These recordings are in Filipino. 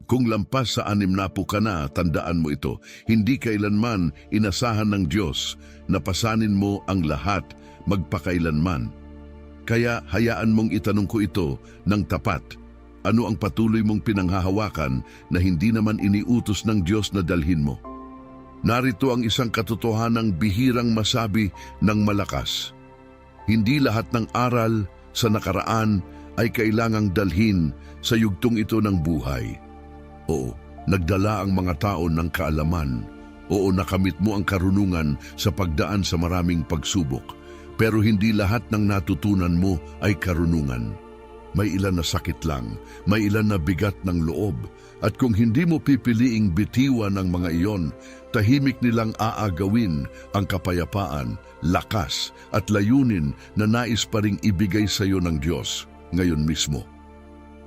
Kung lampas sa 60 ka na, tandaan mo ito, hindi kailanman inasahan ng Diyos na pasanin mo ang lahat magpakailanman. Kaya hayaan mong itanong ko ito ng tapat. Ano ang patuloy mong pinanghahawakan na hindi naman iniutos ng Diyos na dalhin mo? Narito ang isang katotohanang bihirang masabi ng malakas. Hindi lahat ng aral sa nakaraan ay kailangang dalhin sa yugtong ito ng buhay. Oo, nagdala ang mga tao ng kaalaman. Oo, nakamit mo ang karunungan sa pagdaan sa maraming pagsubok. Pero hindi lahat ng natutunan mo ay karunungan. May ilan na sakit lang, may ilan na bigat ng loob. At kung hindi mo pipiliing bitiwan ang mga iyon, tahimik nilang aagawin ang kapayapaan, lakas at layunin na nais pa ring ibigay sa iyo ng Diyos ngayon mismo.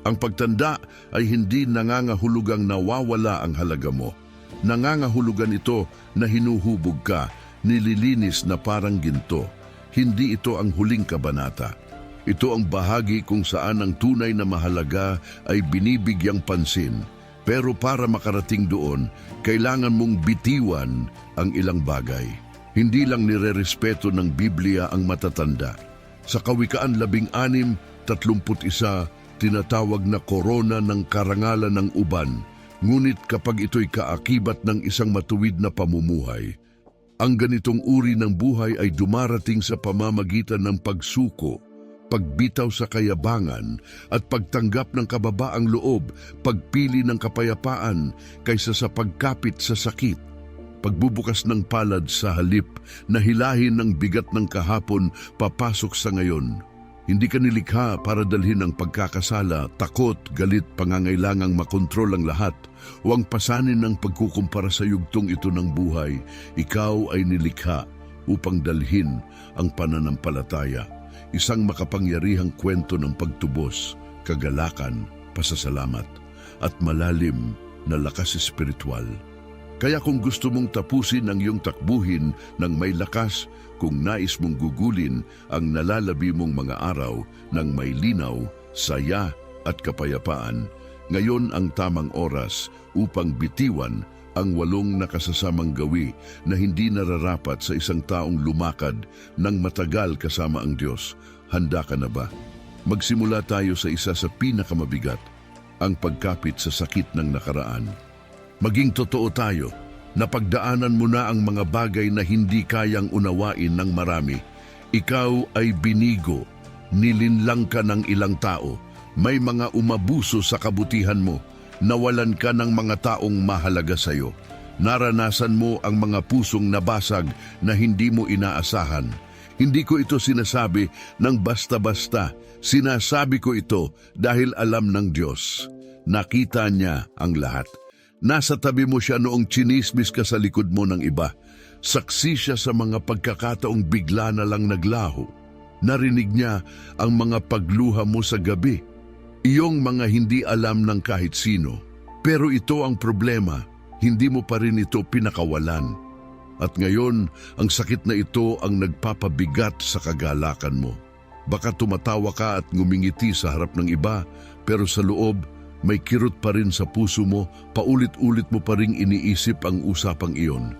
Ang pagtanda ay hindi nangangahulugang nawawala ang halaga mo. Nangangahulugan ito na hinuhubog ka, nililinis na parang ginto. Hindi ito ang huling kabanata. Ito ang bahagi kung saan ang tunay na mahalaga ay binibigyang pansin. Pero para makarating doon, kailangan mong bitiwan ang ilang bagay. Hindi lang nirerespeto ng Biblia ang matatanda. Sa Kawikaan 16:31, tinatawag na korona ng karangalan ng uban, ngunit kapag ito'y kaakibat ng isang matuwid na pamumuhay, ang ganitong uri ng buhay ay dumarating sa pamamagitan ng pagsuko, pagbitaw sa kayabangan at pagtanggap ng kababaang loob, pagpili ng kapayapaan kaysa sa pagkapit sa sakit, pagbubukas ng palad sa halip na hilahin ng bigat ng kahapon papasok sa ngayon. Hindi ka nilikha para dalhin ang pagkakasala, takot, galit, pangangailangang makontrol ang lahat. Huwag pasanin ng pagkukumpara sa yugtong ito ng buhay. Ikaw ay nilikha upang dalhin ang pananampalataya. Isang makapangyarihang kwento ng pagtubos, kagalakan, pasasalamat, at malalim na lakas espiritual. Kaya kung gusto mong tapusin ang iyong takbuhin ng may lakas, kung nais mong gugulin ang nalalabi mong mga araw ng may linaw, saya at kapayapaan, ngayon ang tamang oras upang bitiwan ang 8 nakasasamang gawi na hindi nararapat sa isang taong lumakad ng matagal kasama ang Diyos. Handa ka na ba? Magsimula tayo sa isa sa pinakamabigat, ang pagkapit sa sakit ng nakaraan. Maging totoo tayo, napagdaanan mo na ang mga bagay na hindi kayang unawain ng marami. Ikaw ay binigo, nilinlang ka ng ilang tao, may mga umabuso sa kabutihan mo, nawalan ka ng mga taong mahalaga sa iyo. Naranasan mo ang mga pusong nabasag na hindi mo inaasahan. Hindi ko ito sinasabi ng basta-basta, sinasabi ko ito dahil alam ng Diyos. Nakita niya ang lahat. Nasa tabi mo siya noong chinismis ka sa likod mo ng iba. Saksi siya sa mga pagkakataong bigla na lang naglaho. Narinig niya ang mga pagluha mo sa gabi. Iyong mga hindi alam ng kahit sino. Pero ito ang problema, hindi mo pa rin ito pinakawalan. At ngayon, ang sakit na ito ang nagpapabigat sa kagalakan mo. Baka tumatawa ka at ngumingiti sa harap ng iba, pero sa loob, may kirot pa rin sa puso mo, paulit-ulit mo pa rin iniisip ang usapang iyon.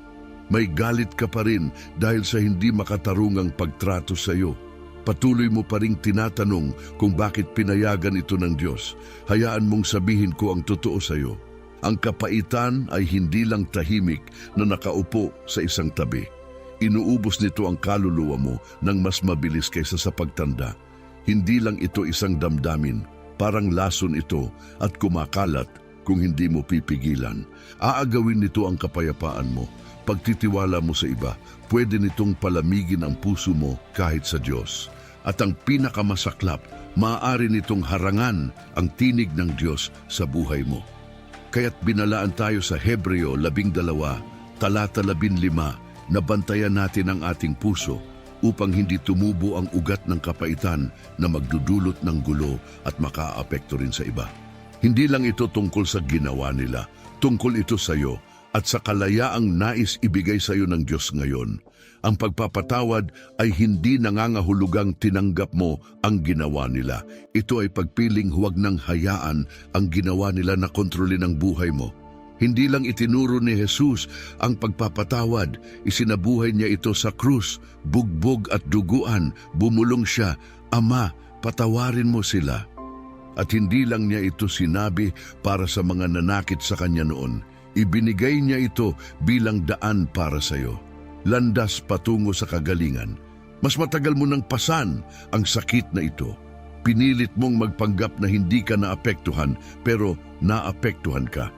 May galit ka pa rin dahil sa hindi makatarungang pagtrato sa iyo. Patuloy mo pa rin tinatanong kung bakit pinayagan ito ng Diyos. Hayaan mong sabihin ko ang totoo sa iyo. Ang kapaitan ay hindi lang tahimik na nakaupo sa isang tabi. Inuubos nito ang kaluluwa mo ng mas mabilis kaysa sa pagtanda. Hindi lang ito isang damdamin. Parang lason ito at kumakalat kung hindi mo pipigilan. Aagawin nito ang kapayapaan mo. Pagtitiwala mo sa iba, pwede nitong palamigin ang puso mo kahit sa Diyos. At ang pinakamasaklap, maaari nitong harangan ang tinig ng Diyos sa buhay mo. Kaya't binalaan tayo sa Hebreo 12, talata 15, na bantayan natin ang ating puso upang hindi tumubo ang ugat ng kapaitan na magdudulot ng gulo at makaapekto rin sa iba. Hindi lang ito tungkol sa ginawa nila, tungkol ito sa iyo. at sa kalayaang nais ibigay sa iyo ng Diyos ngayon. Ang pagpapatawad ay hindi nangangahulugang tinanggap mo ang ginawa nila. Ito ay pagpiling huwag nang hayaan ang ginawa nila na kontrolin ang buhay mo. Hindi lang itinuro ni Jesus ang pagpapatawad, isinabuhay niya ito sa krus, bugbog at duguan, bumulong siya, Ama, patawarin mo sila. At hindi lang niya ito sinabi para sa mga nanakit sa kanya noon. Ibinigay niya ito bilang daan para sa iyo. Landas patungo sa kagalingan. Mas matagal mo nang pasan ang sakit na ito. Pinilit mong magpanggap na hindi ka naapektuhan, pero naapektuhan ka.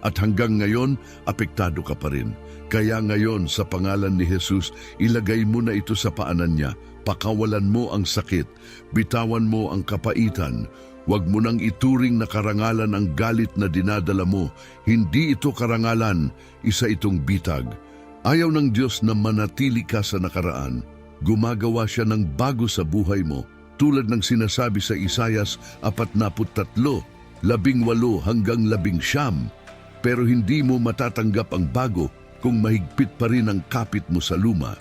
At hanggang ngayon, apektado ka pa rin. Kaya ngayon, sa pangalan ni Jesus, ilagay mo na ito sa paanan niya. Pakawalan mo ang sakit. Bitawan mo ang kapaitan. Huwag mo nang ituring na karangalan ang galit na dinadala mo. Hindi ito karangalan, isa itong bitag. Ayaw ng Diyos na manatili ka sa nakaraan. Gumagawa siya ng bago sa buhay mo. Tulad ng sinasabi sa Isayas 43, 18 hanggang 19. Pero hindi mo matatanggap ang bago kung mahigpit pa rin ang kapit mo sa luma.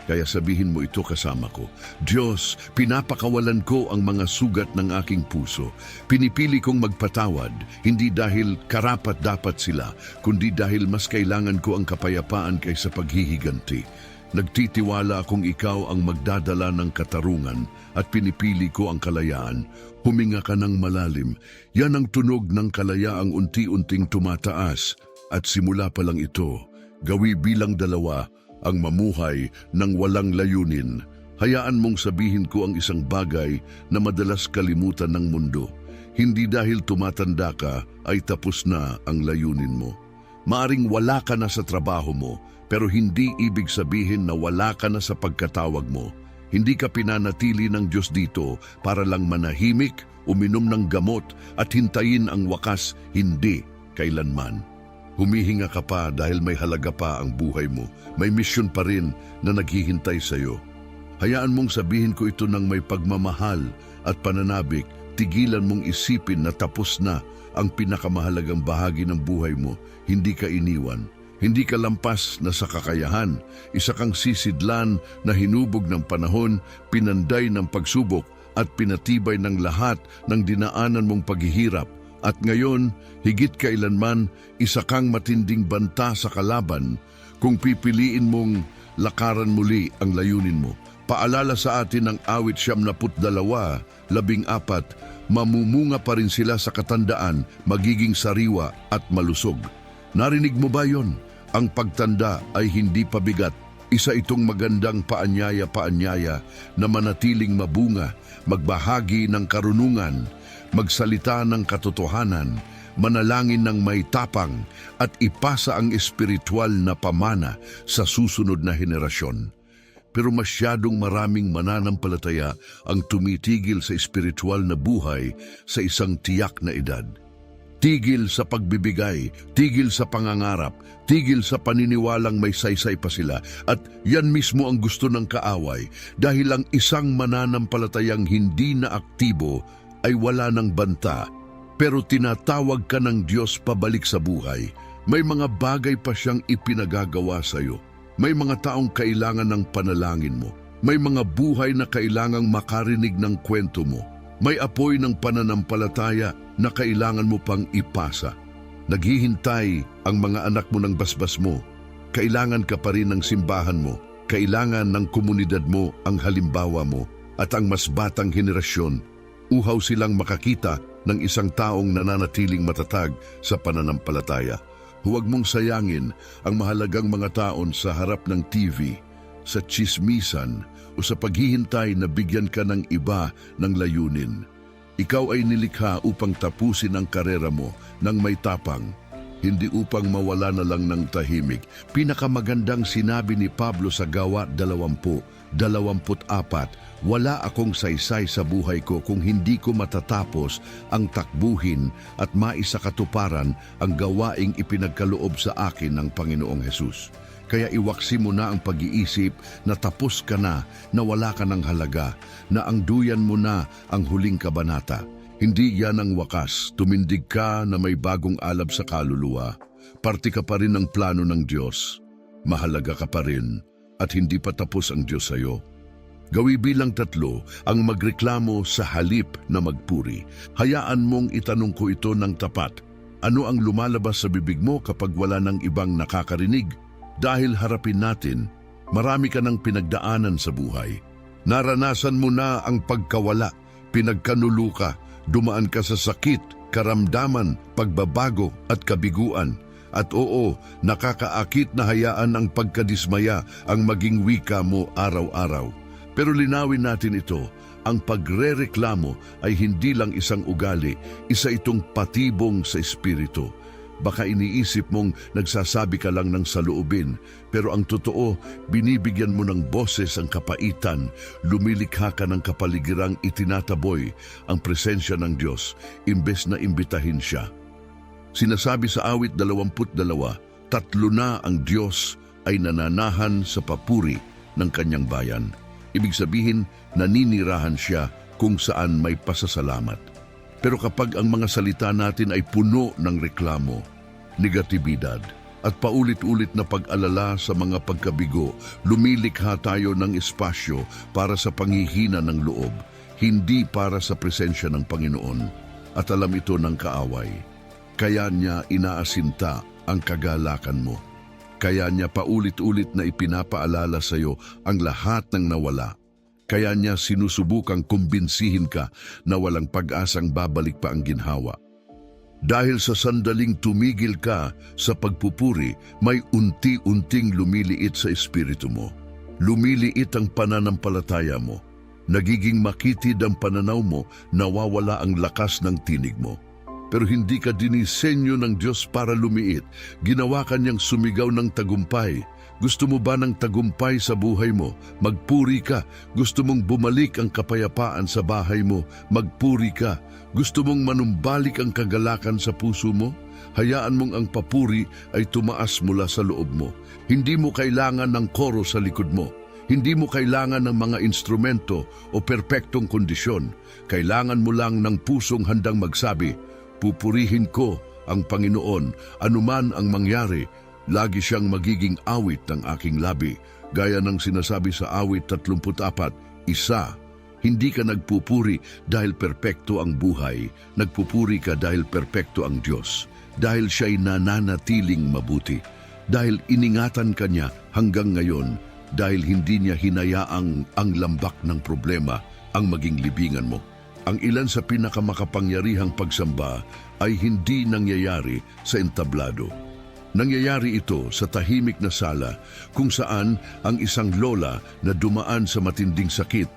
Kaya sabihin mo ito kasama ko, Diyos, pinapakawalan ko ang mga sugat ng aking puso. Pinipili kong magpatawad, hindi dahil karapat-dapat sila, kundi dahil mas kailangan ko ang kapayapaan kaysa paghihiganti. Nagtitiwala akong ikaw ang magdadala ng katarungan at pinipili ko ang kalayaan. Huminga ka ng malalim. Yan ang tunog ng kalayaang unti-unting tumataas. At simula pa lang ito, gawi bilang 2, ang mamuhay ng walang layunin. Hayaan mong sabihin ko ang isang bagay na madalas kalimutan ng mundo. Hindi dahil tumatanda ka ay tapos na ang layunin mo. Maaring wala ka na sa trabaho mo, pero hindi ibig sabihin na wala ka na sa pagkatawag mo. Hindi ka pinanatili ng Diyos dito para lang manahimik, uminom ng gamot at hintayin ang wakas, hindi kailanman. Humihinga ka pa dahil may halaga pa ang buhay mo. May misyon pa rin na naghihintay sa iyo. Hayaan mong sabihin ko ito ng may pagmamahal at pananabik. Tigilan mong isipin na tapos na ang pinakamahalagang bahagi ng buhay mo. Hindi ka iniwan. Hindi ka lampas na sa kakayahan. Isa kang sisidlan na hinubog ng panahon, pinanday ng pagsubok at pinatibay ng lahat ng dinaanan mong paghihirap. At ngayon, higit kailanman, isa kang matinding banta sa kalaban kung pipiliin mong lakaran muli ang layunin mo. Paalala sa atin ng awit 72, 14, mamumunga pa rin sila sa katandaan, magiging sariwa at malusog. Narinig mo ba yon? Ang pagtanda ay hindi pabigat. Isa itong magandang paanyaya-paanyaya na manatiling mabunga, magbahagi ng karunungan, magsalita ng katotohanan, manalangin ng may tapang, at ipasa ang espiritual na pamana sa susunod na henerasyon. Pero masyadong maraming mananampalataya ang tumitigil sa espiritual na buhay sa isang tiyak na edad. Tigil sa pagbibigay, tigil sa pangangarap, tigil sa paniniwalang may saysay pa sila. At yan mismo ang gusto ng kaaway dahil ang isang mananampalatayang hindi na aktibo ay wala ng banta, pero tinatawag ka ng Diyos pabalik sa buhay. May mga bagay pa siyang ipinagagawa sa iyo. May mga taong kailangan ng panalangin mo. May mga buhay na kailangang makarinig ng kwento mo. May apoy ng pananampalataya na kailangan mo pang ipasa. Naghihintay ang mga anak mo ng basbas mo. Kailangan ka pa rin ng simbahan mo. Kailangan ng komunidad mo ang halimbawa mo at ang mas batang henerasyon. Uhaw silang makakita ng isang taong nananatiling matatag sa pananampalataya. Huwag mong sayangin ang mahalagang mga taon sa harap ng TV, sa tsismisan o sa paghihintay na bigyan ka ng iba ng layunin. Ikaw ay nilikha upang tapusin ang karera mo ng may tapang, hindi upang mawala na lang ng tahimik. Pinakamagandang sinabi ni Pablo sa Gawa 20:24, wala akong saysay sa buhay ko kung hindi ko matatapos ang takbuhin at maisakatuparan ang gawaing ipinagkaloob sa akin ng Panginoong Hesus. Kaya iwaksi mo na ang pag-iisip na tapos ka na wala ka ng halaga, na ang duyan mo na ang huling kabanata. Hindi yan ang wakas. Tumindig ka na may bagong alab sa kaluluwa. Parte ka pa rin ng plano ng Diyos. Mahalaga ka pa rin at hindi pa tapos ang Diyos sa'yo. Gawi bilang 3 ang magreklamo sa halip na magpuri. Hayaan mong itanong ko ito ng tapat. Ano ang lumalabas sa bibig mo kapag wala ng ibang nakakarinig? Dahil harapin natin, marami ka ng pinagdaanan sa buhay. Naranasan mo na ang pagkawala, pinagkanulo ka, dumaan ka sa sakit, karamdaman, pagbabago at kabiguan. At oo, nakakaakit na hayaan ang pagkadismaya ang maging wika mo araw-araw. Pero linawin natin ito, ang pagrereklamo ay hindi lang isang ugali, isa itong patibong sa espiritu. Baka iniisip mong nagsasabi ka lang ng saloobin, pero ang totoo, binibigyan mo ng boses ang kapaitan, lumilikha ka ng kapaligirang itinataboy ang presensya ng Diyos, imbes na imbitahin siya. Sinasabi sa awit 22, 3 na ang Diyos ay nananahan sa papuri ng kanyang bayan. Ibig sabihin, naninirahan siya kung saan may pasasalamat. Pero kapag ang mga salita natin ay puno ng reklamo, negatibidad, at paulit-ulit na pag-alala sa mga pagkabigo, lumilikha tayo ng espasyo para sa panghihina ng loob, hindi para sa presensya ng Panginoon. At alam ito ng kaaway. Kaya niya inaasinta ang kagalakan mo. Kaya niya paulit-ulit na ipinapaalala sa iyo ang lahat ng nawala. Kaya niya sinusubukang kumbinsihin ka na walang pag-asang babalik pa ang ginhawa. Dahil sa sandaling tumigil ka sa pagpupuri, may unti-unting lumiliit sa espiritu mo. Lumiliit ang pananampalataya mo. Nagiging makitid ang pananaw mo, nawawala ang lakas ng tinig mo. Pero hindi ka dinisenyo ng Diyos para lumiit. Ginawa ka niyang sumigaw ng tagumpay. Gusto mo ba ng tagumpay sa buhay mo? Magpuri ka. Gusto mong bumalik ang kapayapaan sa bahay mo? Magpuri ka. Gusto mong manumbalik ang kagalakan sa puso mo? Hayaan mong ang papuri ay tumaas mula sa loob mo. Hindi mo kailangan ng koro sa likod mo. Hindi mo kailangan ng mga instrumento o perpektong kondisyon. Kailangan mo lang ng pusong handang magsabi, pupurihin ko ang Panginoon, anuman ang mangyari, lagi siyang magiging awit ng aking labi. Gaya ng sinasabi sa awit 34, hindi ka nagpupuri dahil perpekto ang buhay, nagpupuri ka dahil perpekto ang Diyos, dahil siya'y nananatiling mabuti, dahil iningatan ka niya hanggang ngayon, dahil hindi niya hinayaang ang lambak ng problema ang maging libingan mo. Ang ilan sa pinakamakapangyarihang pagsamba ay hindi nangyayari sa entablado. Nangyayari ito sa tahimik na sala kung saan ang isang lola na dumaan sa matinding sakit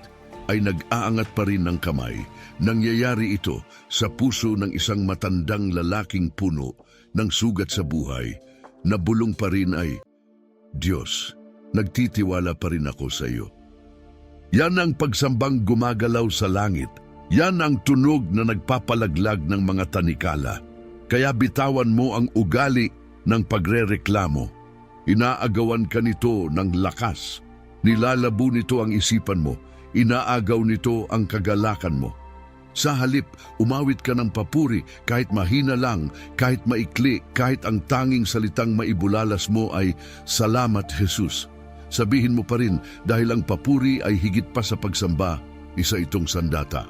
ay nag-aangat pa rin ng kamay. Nangyayari ito sa puso ng isang matandang lalaking puno ng sugat sa buhay na bulong pa rin ay, Diyos, nagtitiwala pa rin ako sa iyo. Yan ang pagsambang gumagalaw sa langit. Yan ang tunog na nagpapalaglag ng mga tanikala. Kaya bitawan mo ang ugali ng pagrereklamo. Inaagawan ka nito ng lakas. Nilalabo nito ang isipan mo. Inaagaw nito ang kagalakan mo. Sa halip, umawit ka ng papuri kahit mahina lang, kahit maikli, kahit ang tanging salitang maibulalas mo ay, Salamat, Jesus. Sabihin mo pa rin dahil ang papuri ay higit pa sa pagsamba, isa itong sandata.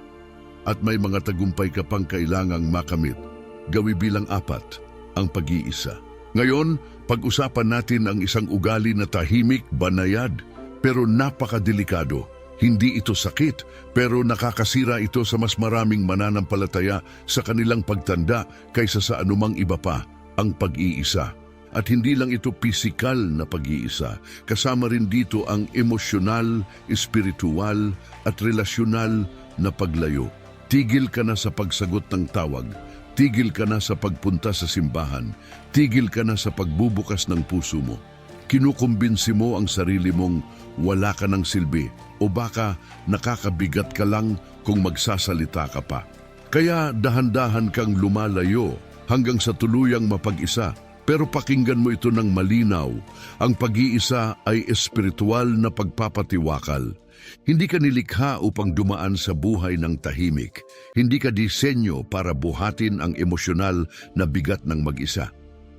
At may mga tagumpay ka pang kailangang makamit. Gawi bilang 4, ang pag-iisa. Ngayon, pag-usapan natin ang isang ugali na tahimik, banayad, pero napakadelikado. Hindi ito sakit, pero nakakasira ito sa mas maraming mananampalataya sa kanilang pagtanda kaysa sa anumang iba pa, ang pag-iisa. At hindi lang ito pisikal na pag-iisa, kasama rin dito ang emosyonal, espiritual at relasyonal na paglayo. Tigil ka na sa pagsagot ng tawag. Tigil ka na sa pagpunta sa simbahan. Tigil ka na sa pagbubukas ng puso mo. Kinukumbinsi mo ang sarili mong wala ka ng silbi o baka nakakabigat ka lang kung magsasalita ka pa. Kaya dahan-dahan kang lumalayo hanggang sa tuluyang mapag-isa. Pero pakinggan mo ito ng malinaw. Ang pag-iisa ay espiritual na pagpapatiwakal. Hindi ka nilikha upang dumaan sa buhay ng tahimik. Hindi ka disenyo para buhatin ang emosyonal na bigat ng mag-isa.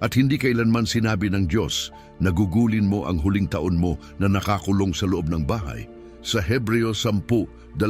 At hindi kailanman sinabi ng Diyos na gugulin mo ang huling taon mo na nakakulong sa loob ng bahay. Sa Hebreo 10:25,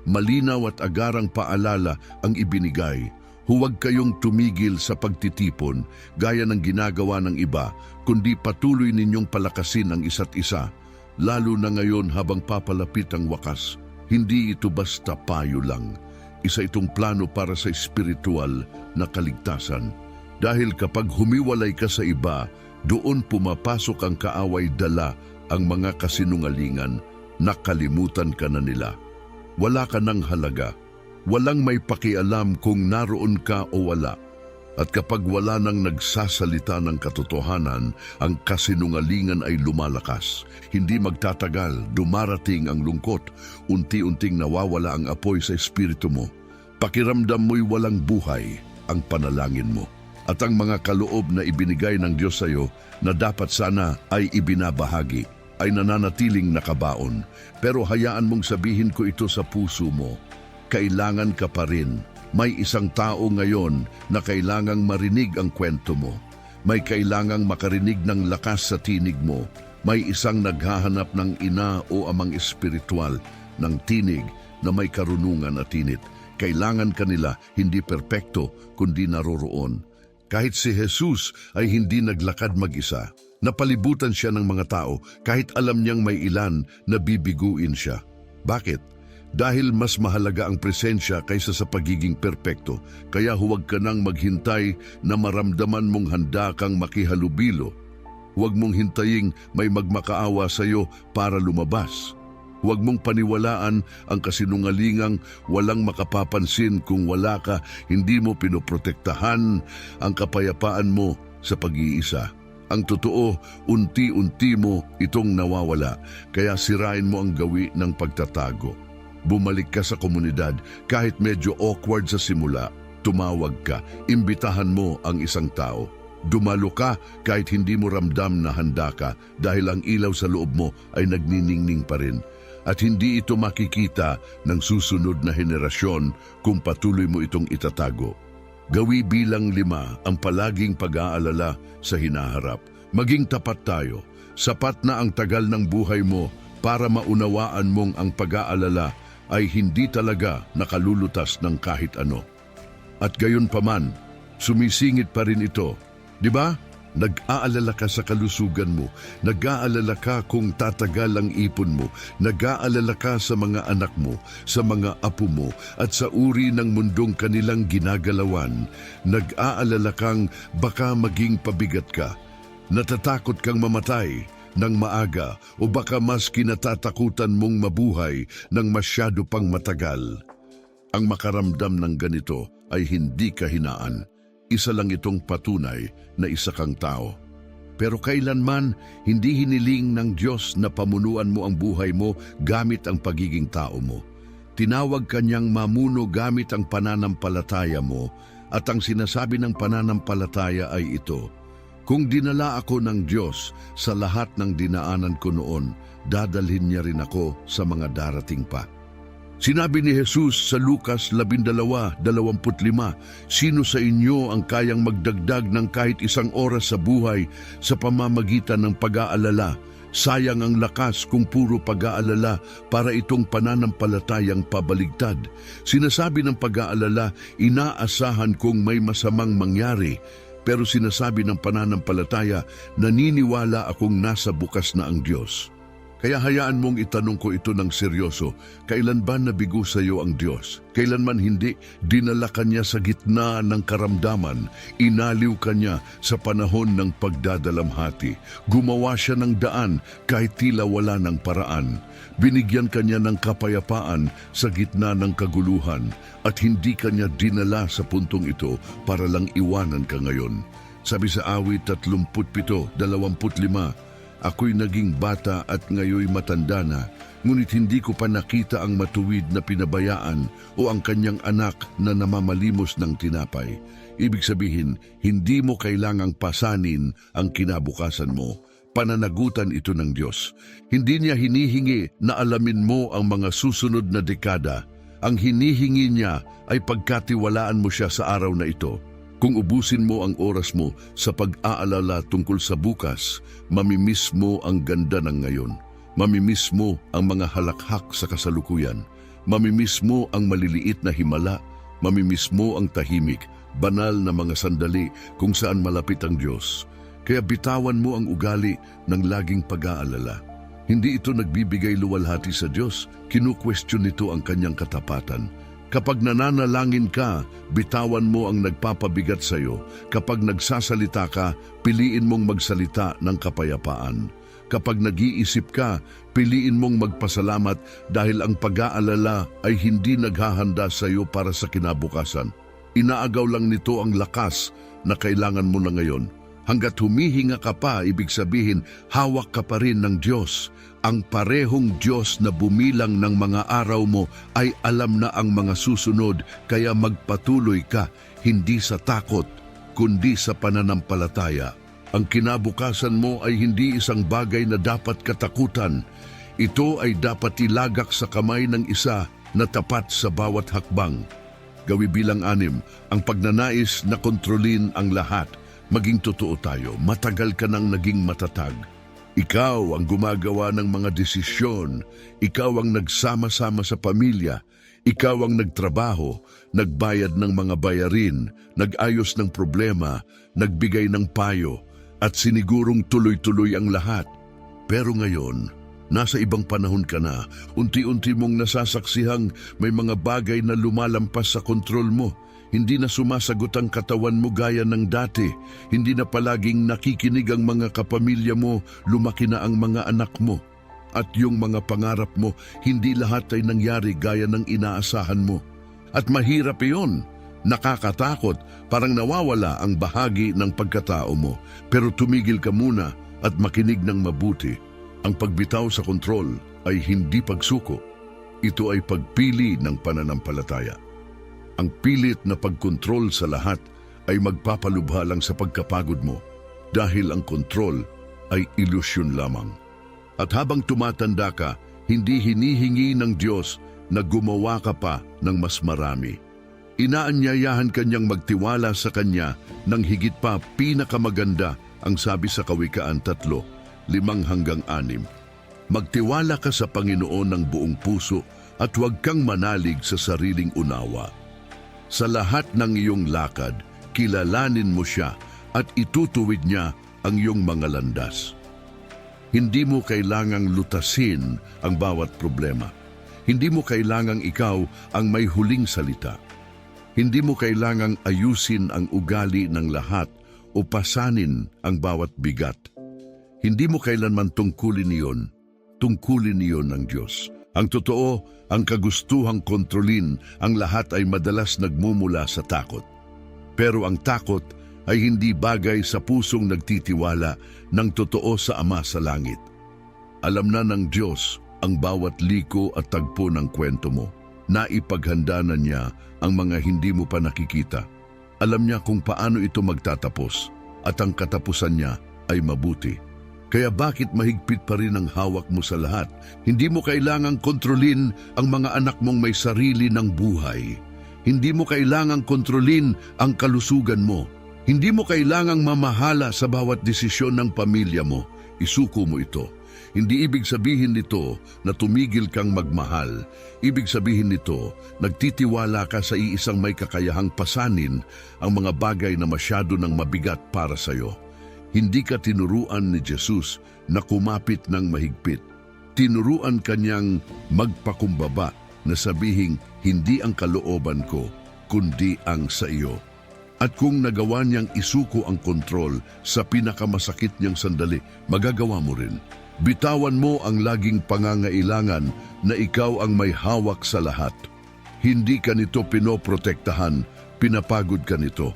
malinaw at agarang paalala ang ibinigay. Huwag kayong tumigil sa pagtitipon gaya ng ginagawa ng iba, kundi patuloy ninyong palakasin ang isa't isa, lalo na ngayon habang papalapit ang wakas. Hindi ito basta payo lang. Isa itong plano para sa espiritual na kaligtasan. Dahil kapag humiwalay ka sa iba, doon pumapasok ang kaaway-dala, ang mga kasinungalingan, nakalimutan ka na nila. Wala ka ng halaga. Walang may pakialam kung naroon ka o wala. At kapag wala nang nagsasalita ng katotohanan, ang kasinungalingan ay lumalakas. Hindi magtatagal, dumarating ang lungkot, unti-unting nawawala ang apoy sa espiritu mo. Pakiramdam mo'y walang buhay ang panalangin mo. At ang mga kaloob na ibinigay ng Diyos sa iyo na dapat sana ay ibinabahagi, ay nananatiling nakabaon. Pero hayaan mong sabihin ko ito sa puso mo. Kailangan ka pa rin. May isang tao ngayon na kailangang marinig ang kwento mo. May kailangang makarinig ng lakas sa tinig mo. May isang naghahanap ng ina o amang espiritual ng tinig na may karunungan at init. Kailangan kanila hindi perpekto kundi naroroon. Kahit si Jesus ay hindi naglakad mag-isa. Napalibutan siya ng mga tao kahit alam niyang may ilan na bibiguin siya. Bakit? Dahil mas mahalaga ang presensya kaysa sa pagiging perpekto. Kaya huwag ka nang maghintay na maramdaman mong handa kang makihalubilo. Huwag mong hintaying may magmakaawa sa iyo para lumabas. Huwag mong paniwalaan ang kasinungalingang walang makapapansin kung wala ka, hindi mo pinoprotektahan ang kapayapaan mo sa pag-iisa. Ang totoo, unti-unti mo itong nawawala, kaya sirain mo ang gawi ng pagtatago. Bumalik ka sa komunidad kahit medyo awkward sa simula, tumawag ka, imbitahan mo ang isang tao. Dumalo ka kahit hindi mo ramdam na handa ka dahil ang ilaw sa loob mo ay nagniningning pa rin. At hindi ito makikita ng susunod na henerasyon kung patuloy mo itong itatago. Gawi bilang 5 ang palaging pag-aalala sa hinaharap. Maging tapat tayo. Sapat na ang tagal ng buhay mo para maunawaan mong ang pag-aalala ay hindi talaga nakalulutas ng kahit ano. At gayon paman, sumisingit pa rin ito. Di ba? Nag-aalala ka sa kalusugan mo, nag-aalala ka kung tatagal ang ipon mo, nag-aalala ka sa mga anak mo, sa mga apo mo, at sa uri ng mundong kanilang ginagalawan. Nag-aalala kang baka maging pabigat ka, natatakot kang mamatay ng maaga o baka mas kinatatakutan mong mabuhay ng masyado pang matagal. Ang makaramdam ng ganito ay hindi kahinaan. Isa lang itong patunay na isa kang tao. Pero kailanman hindi hiniling ng Diyos na pamunuan mo ang buhay mo gamit ang pagiging tao mo. Tinawag kanyang mamuno gamit ang pananampalataya mo at ang sinasabi ng pananampalataya ay ito: kung dinala ako ng Diyos sa lahat ng dinaanan ko noon, dadalhin niya rin ako sa mga darating pa. Sinabi ni Jesus sa Lucas 12:25, sino sa inyo ang kayang magdagdag ng kahit isang oras sa buhay sa pamamagitan ng pag-aalala? Sayang ang lakas kung puro pag-aalala para itong pananampalatayang pabaligtad. Sinasabi ng pag-aalala, inaasahan kong may masamang mangyari. Pero sinasabi ng pananampalataya, naniniwala akong nasa bukas na ang Diyos. Kaya hayaan mong itanong ko ito ng seryoso, kailan ba nabigo sa iyo ang Diyos? Kailanman hindi, dinala ka niya sa gitna ng karamdaman, inaliw ka niya sa panahon ng pagdadalamhati. Gumawa siya ng daan kahit tila wala ng paraan. Binigyan ka niya ng kapayapaan sa gitna ng kaguluhan at hindi ka niya dinala sa puntong ito para lang iwanan ka ngayon. Sabi sa awit 37:25, ako'y naging bata at ngayoy matanda na, ngunit hindi ko pa nakita ang matuwid na pinabayaan o ang kanyang anak na namamalimos ng tinapay. Ibig sabihin, hindi mo kailangang pasanin ang kinabukasan mo. Pananagutan ito ng Diyos. Hindi niya hinihingi na alamin mo ang mga susunod na dekada. Ang hinihingi niya ay pagkatiwalaan mo siya sa araw na ito. Kung ubusin mo ang oras mo sa pag-aalala tungkol sa bukas, mamimiss mo ang ganda ng ngayon. Mamimiss mo ang mga halakhak sa kasalukuyan. Mamimiss mo ang maliliit na himala. Mamimiss mo ang tahimik, banal na mga sandali kung saan malapit ang Diyos. Kaya bitawan mo ang ugali ng laging pag-aalala. Hindi ito nagbibigay luwalhati sa Diyos, kinu-question nito ang kanyang katapatan. Kapag nananalangin ka, bitawan mo ang nagpapabigat sa iyo. Kapag nagsasalita ka, piliin mong magsalita ng kapayapaan. Kapag nag-iisip ka, piliin mong magpasalamat dahil ang pag-aalala ay hindi naghahanda sa iyo para sa kinabukasan. Inaagaw lang nito ang lakas na kailangan mo na ngayon. Hanggat humihinga ka pa, ibig sabihin, hawak ka pa rin ng Diyos. Ang parehong Diyos na bumilang ng mga araw mo ay alam na ang mga susunod, kaya magpatuloy ka, hindi sa takot, kundi sa pananampalataya. Ang kinabukasan mo ay hindi isang bagay na dapat katakutan. Ito ay dapat ilagak sa kamay ng isa na tapat sa bawat hakbang. Gawi bilang 6, ang pagnanais na kontrolin ang lahat. Maging totoo tayo, matagal ka nang naging matatag. Ikaw ang gumagawa ng mga desisyon. Ikaw ang nagsama-sama sa pamilya. Ikaw ang nagtrabaho, nagbayad ng mga bayarin, nag-ayos ng problema, nagbigay ng payo, at sinigurong tuloy-tuloy ang lahat. Pero ngayon, nasa ibang panahon ka na, unti-unti mong nasasaksihang may mga bagay na lumalampas sa kontrol mo. Hindi na sumasagot ang katawan mo gaya ng dati. Hindi na palaging nakikinig ang mga kapamilya mo, lumaki na ang mga anak mo. At yung mga pangarap mo, hindi lahat ay nangyari gaya ng inaasahan mo. At mahirap iyon. Nakakatakot, parang nawawala ang bahagi ng pagkatao mo. Pero tumigil ka muna at makinig ng mabuti. Ang pagbitaw sa kontrol ay hindi pagsuko. Ito ay pagpili ng pananampalataya. Ang pilit na pagkontrol sa lahat ay magpapalubha lang sa pagkapagod mo dahil ang kontrol ay ilusyon lamang. At habang tumatanda ka, hindi hinihingi ng Diyos na gumawa ka pa ng mas marami. Inaanyayahan kanyang magtiwala sa Kanya ng higit pa pinakamaganda ang sabi sa Kawikaan 3:5-6. Magtiwala ka sa Panginoon ng buong puso at huwag kang manalig sa sariling unawa. Sa lahat ng iyong lakad, kilalanin mo siya at itutuwid niya ang iyong mga landas. Hindi mo kailangang lutasin ang bawat problema. Hindi mo kailangang ikaw ang may huling salita. Hindi mo kailangang ayusin ang ugali ng lahat o pasanin ang bawat bigat. Hindi mo kailanman tungkulin iyon. Tungkulin iyon ng Diyos. Ang totoo, ang kagustuhang kontrolin ang lahat ay madalas nagmumula sa takot. Pero ang takot ay hindi bagay sa pusong nagtitiwala ng totoo sa Ama sa langit. Alam na ng Diyos ang bawat liko at tagpo ng kwento mo. Naipaghanda na niya ang mga hindi mo pa nakikita. Alam niya kung paano ito magtatapos at ang katapusan niya ay mabuti. Kaya bakit mahigpit pa rin ang hawak mo sa lahat? Hindi mo kailangang kontrolin ang mga anak mong may sarili ng buhay. Hindi mo kailangang kontrolin ang kalusugan mo. Hindi mo kailangang mamahala sa bawat desisyon ng pamilya mo. Isuko mo ito. Hindi ibig sabihin nito na tumigil kang magmahal. Ibig sabihin nito, nagtitiwala ka sa iisang may kakayahang pasanin ang mga bagay na masyado ng mabigat para sa iyo. Hindi ka tinuruan ni Jesus na kumapit ng mahigpit. Tinuruan kanyang magpakumbaba na sabihing hindi ang kalooban ko, kundi ang sa iyo. At kung nagawa niyang isuko ang kontrol sa pinakamasakit niyang sandali, magagawa mo rin. Bitawan mo ang laging pangangailangan na ikaw ang may hawak sa lahat. Hindi ka nito pinoprotektahan, pinapagod ka nito.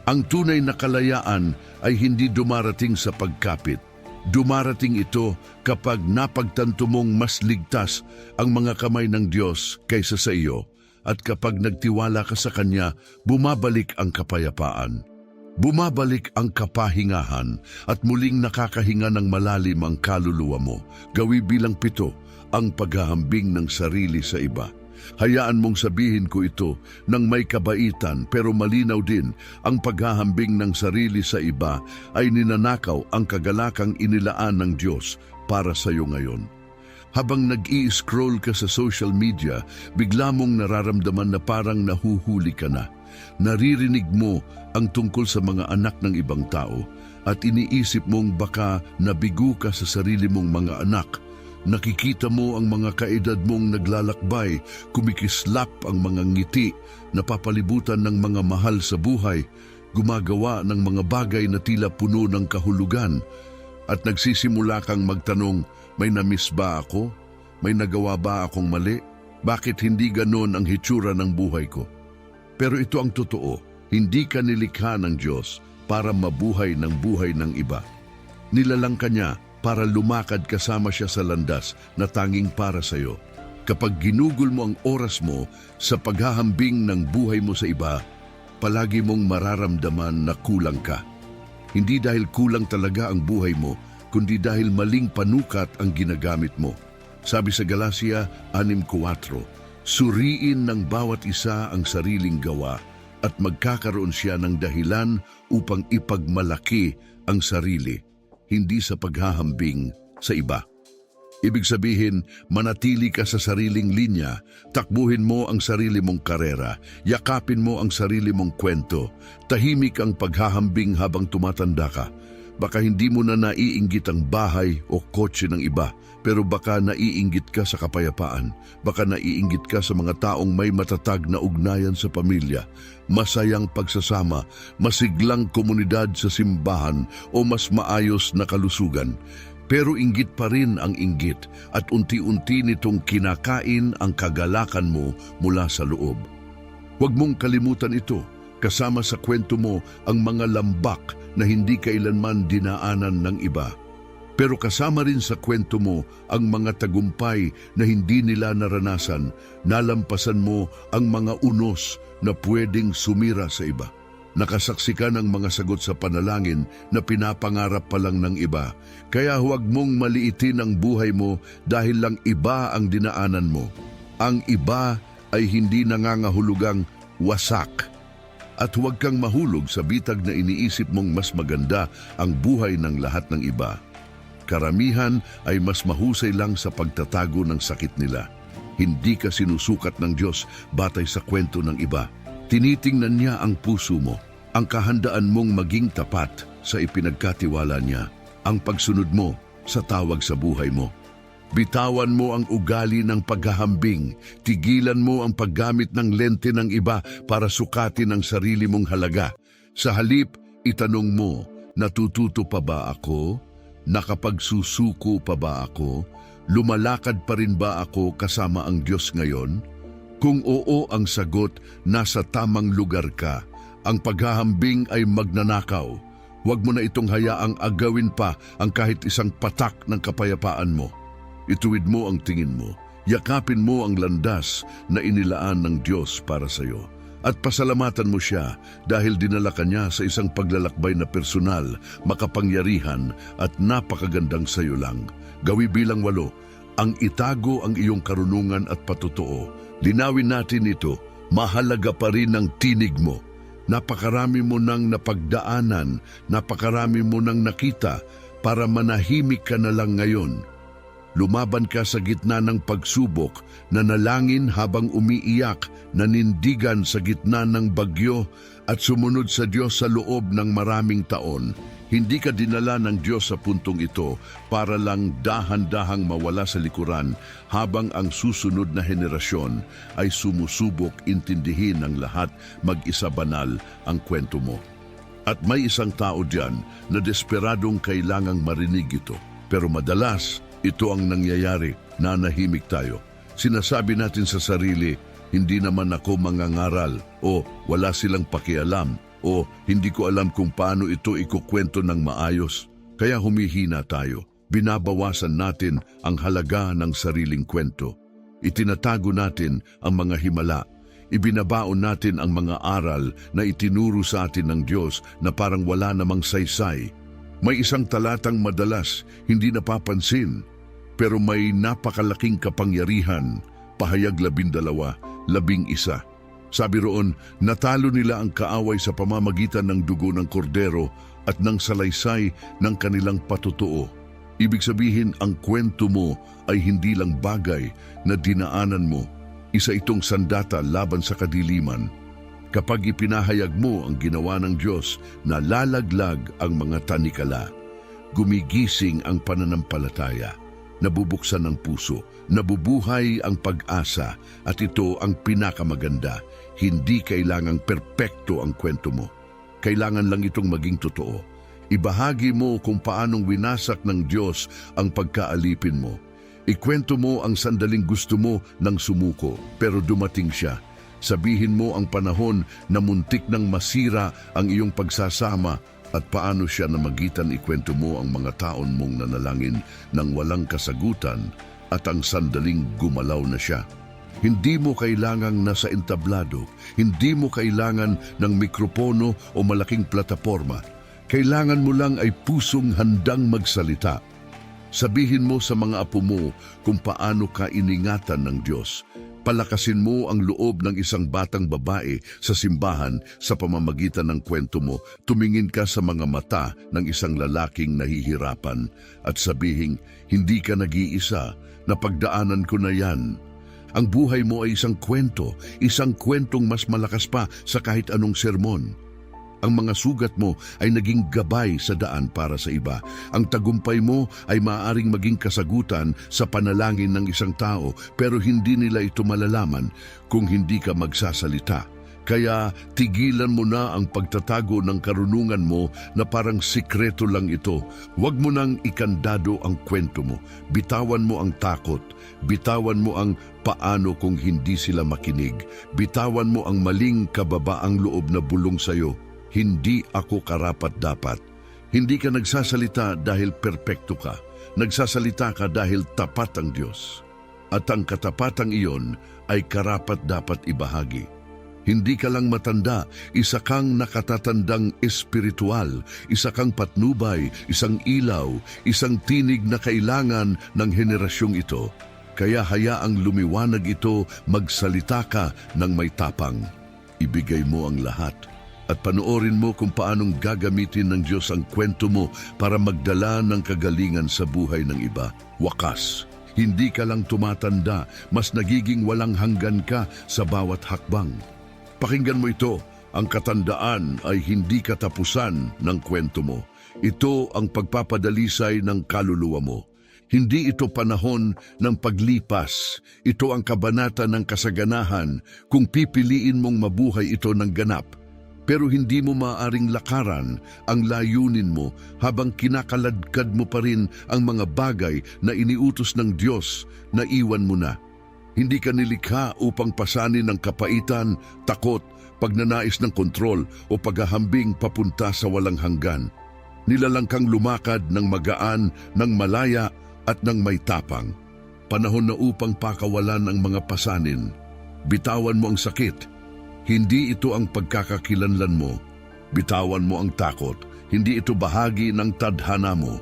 Ang tunay na kalayaan ay hindi dumarating sa pagkapit. Dumarating ito kapag napagtanto mong mas ligtas ang mga kamay ng Diyos kaysa sa iyo at kapag nagtiwala ka sa Kanya, bumabalik ang kapayapaan. Bumabalik ang kapahingahan at muling nakakahinga ng malalim ang kaluluwa mo. Gawi bilang 7, ang paghahambing ng sarili sa iba. Hayaan mong sabihin ko ito ng may kabaitan pero malinaw din, ang paghahambing ng sarili sa iba ay ninanakaw ang kagalakang inilaan ng Diyos para sa iyo ngayon. Habang nag-i-scroll ka sa social media, bigla mong nararamdaman na parang nahuhuli ka na. Naririnig mo ang tungkol sa mga anak ng ibang tao at iniisip mong baka nabigo ka sa sarili mong mga anak. Nakikita mo ang mga kaedad mong naglalakbay, kumikislap ang mga ngiti, napapalibutan ng mga mahal sa buhay, gumagawa ng mga bagay na tila puno ng kahulugan, at nagsisimula kang magtanong, may namiss ba ako? May nagawa ba akong mali? Bakit hindi ganon ang hitsura ng buhay ko? Pero ito ang totoo, hindi ka nilikha ng Diyos para mabuhay ng buhay ng iba. Nilalang ka niya para lumakad kasama siya sa landas na tanging para sa iyo. Kapag ginugol mo ang oras mo sa paghahambing ng buhay mo sa iba, palagi mong mararamdaman na kulang ka. Hindi dahil kulang talaga ang buhay mo, kundi dahil maling panukat ang ginagamit mo. Sabi sa Galacia 6:4, suriin ng bawat isa ang sariling gawa at magkakaroon siya ng dahilan upang ipagmalaki ang sarili, hindi sa paghahambing sa iba. Ibig sabihin, manatili ka sa sariling linya, takbuhin mo ang sarili mong karera, yakapin mo ang sarili mong kwento, tahimik ang paghahambing habang tumatanda ka. Baka hindi mo na naiinggit ang bahay o kotse ng iba, pero baka naiinggit ka sa kapayapaan. Baka naiinggit ka sa mga taong may matatag na ugnayan sa pamilya, masayang pagsasama, masiglang komunidad sa simbahan o mas maayos na kalusugan. Pero inggit pa rin ang inggit at unti-unti nitong kinakain ang kagalakan mo mula sa loob. Huwag mong kalimutan ito. Kasama sa kwento mo ang mga lambak na hindi kailanman dinaanan ng iba. Pero kasama rin sa kwento mo ang mga tagumpay na hindi nila naranasan, nalampasan mo ang mga unos na pwedeng sumira sa iba. Nakasaksi ka ng mga sagot sa panalangin na pinapangarap pa lang ng iba. Kaya huwag mong maliitin ang buhay mo dahil lang iba ang dinaanan mo. Ang iba ay hindi nangangahulugang wasak. At huwag kang mahulog sa bitag na iniisip mong mas maganda ang buhay ng lahat ng iba. Karamihan ay mas mahusay lang sa pagtatago ng sakit nila. Hindi ka sinusukat ng Diyos batay sa kwento ng iba. Tinitingnan niya ang puso mo, ang kahandaan mong maging tapat sa ipinagkatiwala niya, ang pagsunod mo sa tawag sa buhay mo. Bitawan mo ang ugali ng paghahambing, tigilan mo ang paggamit ng lente ng iba para sukatin ang sarili mong halaga. Sa halip, itanong mo, natututo pa ba ako? Nakapagsusuko pa ba ako? Lumalakad pa rin ba ako kasama ang Diyos ngayon? Kung oo ang sagot, nasa tamang lugar ka. Ang paghahambing ay magnanakaw. Huwag mo na itong hayaang agawin pa ang kahit isang patak ng kapayapaan mo. Ituwid mo ang tingin mo, yakapin mo ang landas na inilaan ng Diyos para sa iyo. At pasalamatan mo siya dahil dinala ka niya sa isang paglalakbay na personal, makapangyarihan at napakagandang sa iyo lang. Gawi bilang 8, ang itago ang iyong karunungan at patutuo. Linawin natin ito, mahalaga pa rin ang tinig mo. Napakarami mo nang napagdaanan, napakarami mo nang nakita para manahimik ka na lang ngayon. Lumaban ka sa gitna ng pagsubok, nanalangin habang umiiyak, nanindigan sa gitna ng bagyo at sumunod sa Diyos sa loob ng maraming taon. Hindi ka dinala ng Diyos sa puntong ito para lang dahan-dahang mawala sa likuran habang ang susunod na henerasyon ay sumusubok intindihin ng lahat mag-isa banal ang kwento mo. At may isang tao diyan na desperadong kailangang marinig ito. Pero madalas, ito ang nangyayari, nanahimik tayo. Sinasabi natin sa sarili, hindi naman ako mangangaral, o wala silang pakialam, o hindi ko alam kung paano ito ikukwento ng maayos. Kaya humihina tayo, binabawasan natin ang halaga ng sariling kwento. Itinatago natin ang mga himala, ibinabaon natin ang mga aral na itinuro sa atin ng Diyos na parang wala namang saysay. May isang talatang madalas hindi napapansin, pero may napakalaking kapangyarihan. Pahayag 12:11. Sabi roon, natalo nila ang kaaway sa pamamagitan ng dugo ng kordero at ng salaysay ng kanilang patutuo. Ibig sabihin, ang kwento mo ay hindi lang bagay na dinaanan mo. Isa itong sandata laban sa kadiliman. Kapag ipinahayag mo ang ginawa ng Diyos, nalalaglag ang mga tanikala. Gumigising ang pananampalataya. Nabubuksan ang puso, nabubuhay ang pag-asa, at ito ang pinakamaganda. Hindi kailangang perpekto ang kwento mo. Kailangan lang itong maging totoo. Ibahagi mo kung paanong winasak ng Diyos ang pagkaalipin mo. Ikwento mo ang sandaling gusto mo ng sumuko, pero dumating siya. Sabihin mo ang panahon na muntik nang masira ang iyong pagsasama at paano siya namagitan. Ikwento mo ang mga taon mong nanalangin nang walang kasagutan at ang sandaling gumalaw na siya. Hindi mo kailangang nasa entablado, hindi mo kailangan ng mikropono o malaking plataporma. Kailangan mo lang ay pusong handang magsalita. Sabihin mo sa mga apo mo kung paano ka iningatan ng Diyos. Palakasin mo ang loob ng isang batang babae sa simbahan sa pamamagitan ng kwento mo. Tumingin ka sa mga mata ng isang lalaking nahihirapan at sabihin, hindi ka nag-iisa, napagdaanan ko na yan. Ang buhay mo ay isang kwentong mas malakas pa sa kahit anong sermon. Ang mga sugat mo ay naging gabay sa daan para sa iba. Ang tagumpay mo ay maaaring maging kasagutan sa panalangin ng isang tao, pero hindi nila ito malalaman kung hindi ka magsasalita. Kaya tigilan mo na ang pagtatago ng karunungan mo na parang sikreto lang ito. Huwag mo nang ikandado ang kwento mo. Bitawan mo ang takot. Bitawan mo ang paano kung hindi sila makinig. Bitawan mo ang maling kababaang loob na bulong sayo. Hindi ako karapat-dapat. Hindi ka nagsasalita dahil perpekto ka. Nagsasalita ka dahil tapat ang Diyos. At ang katapatang iyon ay karapat-dapat ibahagi. Hindi ka lang matanda, isa kang nakatatandang espiritual, isa kang patnubay, isang ilaw, isang tinig na kailangan ng henerasyong ito. Kaya hayaang lumiwanag ito, magsalita ka ng may tapang. Ibigay mo ang lahat. At panoorin mo kung paanong gagamitin ng Diyos ang kwento mo para magdala ng kagalingan sa buhay ng iba. Wakas, hindi ka lang tumatanda, mas nagiging walang hanggan ka sa bawat hakbang. Pakinggan mo ito, ang katandaan ay hindi katapusan ng kwento mo. Ito ang pagpapadalisay ng kaluluwa mo. Hindi ito panahon ng paglipas. Ito ang kabanata ng kasaganahan kung pipiliin mong mabuhay ito ng ganap. Pero hindi mo maaaring lakaran ang layunin mo habang kinakaladkad mo pa rin ang mga bagay na iniutos ng Diyos na iwan mo na. Hindi ka nilikha upang pasanin ng kapaitan, takot, pagnanais ng kontrol o paghahambing papunta sa walang hanggan. Nilalang kang lumakad ng magaan, ng malaya at ng may tapang. Panahon na upang pakawalan ang mga pasanin. Bitawan mo ang sakit. Hindi ito ang pagkakakilanlan mo. Bitawan mo ang takot. Hindi ito bahagi ng tadhana mo.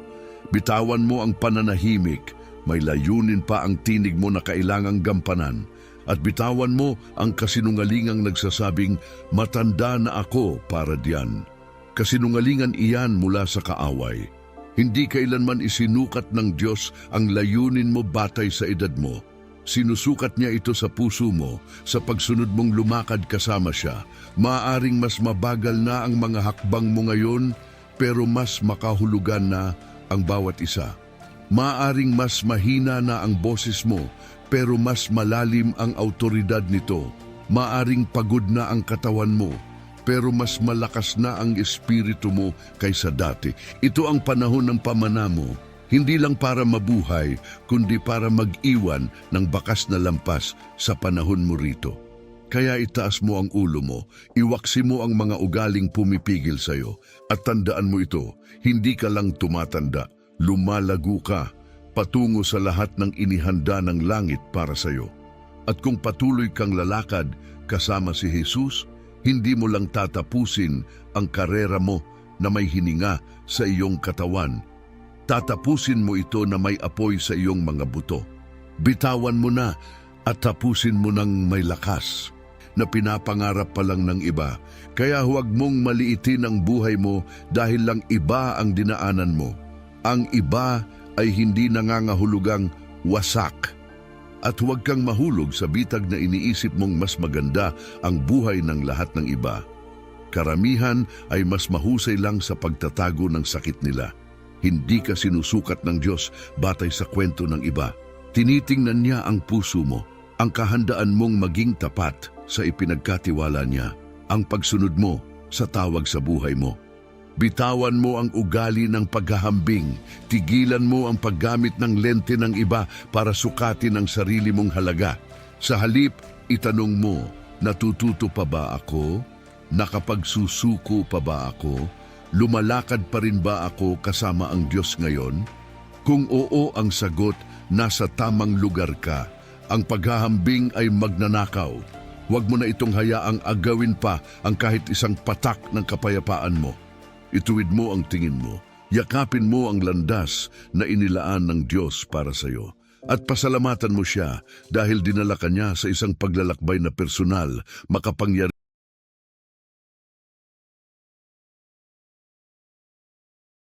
Bitawan mo ang pananahimik. May layunin pa ang tinig mo na kailangang gampanan. At bitawan mo ang kasinungalingang nagsasabing, matanda na ako para diyan. Kasinungalingan iyan mula sa kaaway. Hindi kailanman isinukat ng Diyos ang layunin mo batay sa edad mo. Sinusukat niya ito sa puso mo, sa pagsunod mong lumakad kasama siya. Maaaring mas mabagal na ang mga hakbang mo ngayon, pero mas makahulugan na ang bawat isa. Maaaring mas mahina na ang boses mo, pero mas malalim ang autoridad nito. Maaaring pagod na ang katawan mo, pero mas malakas na ang espiritu mo kaysa dati. Ito ang panahon ng pamana mo. Hindi lang para mabuhay, kundi para mag-iwan ng bakas na lampas sa panahon mo rito. Kaya itaas mo ang ulo mo, iwaksi mo ang mga ugaling pumipigil sa'yo, at tandaan mo ito, hindi ka lang tumatanda, lumalago ka, patungo sa lahat ng inihanda ng langit para sa'yo. At kung patuloy kang lalakad kasama si Jesus, hindi mo lang tatapusin ang karera mo na may hininga sa iyong katawan. Tatapusin mo ito na may apoy sa iyong mga buto. Bitawan mo na at tapusin mo ng may lakas na pinapangarap pa lang ng iba. Kaya huwag mong maliitin ang buhay mo dahil lang iba ang dinaanan mo. Ang iba ay hindi nangangahulugang wasak. At huwag kang mahulog sa bitag na iniisip mong mas maganda ang buhay ng lahat ng iba. Karamihan ay mas mahusay lang sa pagtatago ng sakit nila. Hindi ka sinusukat ng Diyos batay sa kwento ng iba. Tinitingnan niya ang puso mo, ang kahandaan mong maging tapat sa ipinagkatiwala niya, ang pagsunod mo sa tawag sa buhay mo. Bitawan mo ang ugali ng paghahambing, tigilan mo ang paggamit ng lente ng iba para sukatin ang sarili mong halaga. Sa halip, itanong mo, natututo pa ba ako? Nakapagsusuko pa ba ako? Lumalakad pa rin ba ako kasama ang Diyos ngayon? Kung oo ang sagot, nasa tamang lugar ka. Ang paghahambing ay magnanakaw. Huwag mo na itong hayaang agawin pa ang kahit isang patak ng kapayapaan mo. Ituwid mo ang tingin mo. Yakapin mo ang landas na inilaan ng Diyos para sa iyo. At pasalamatan mo siya dahil dinala ka niya sa isang paglalakbay na personal, makapangyarihan.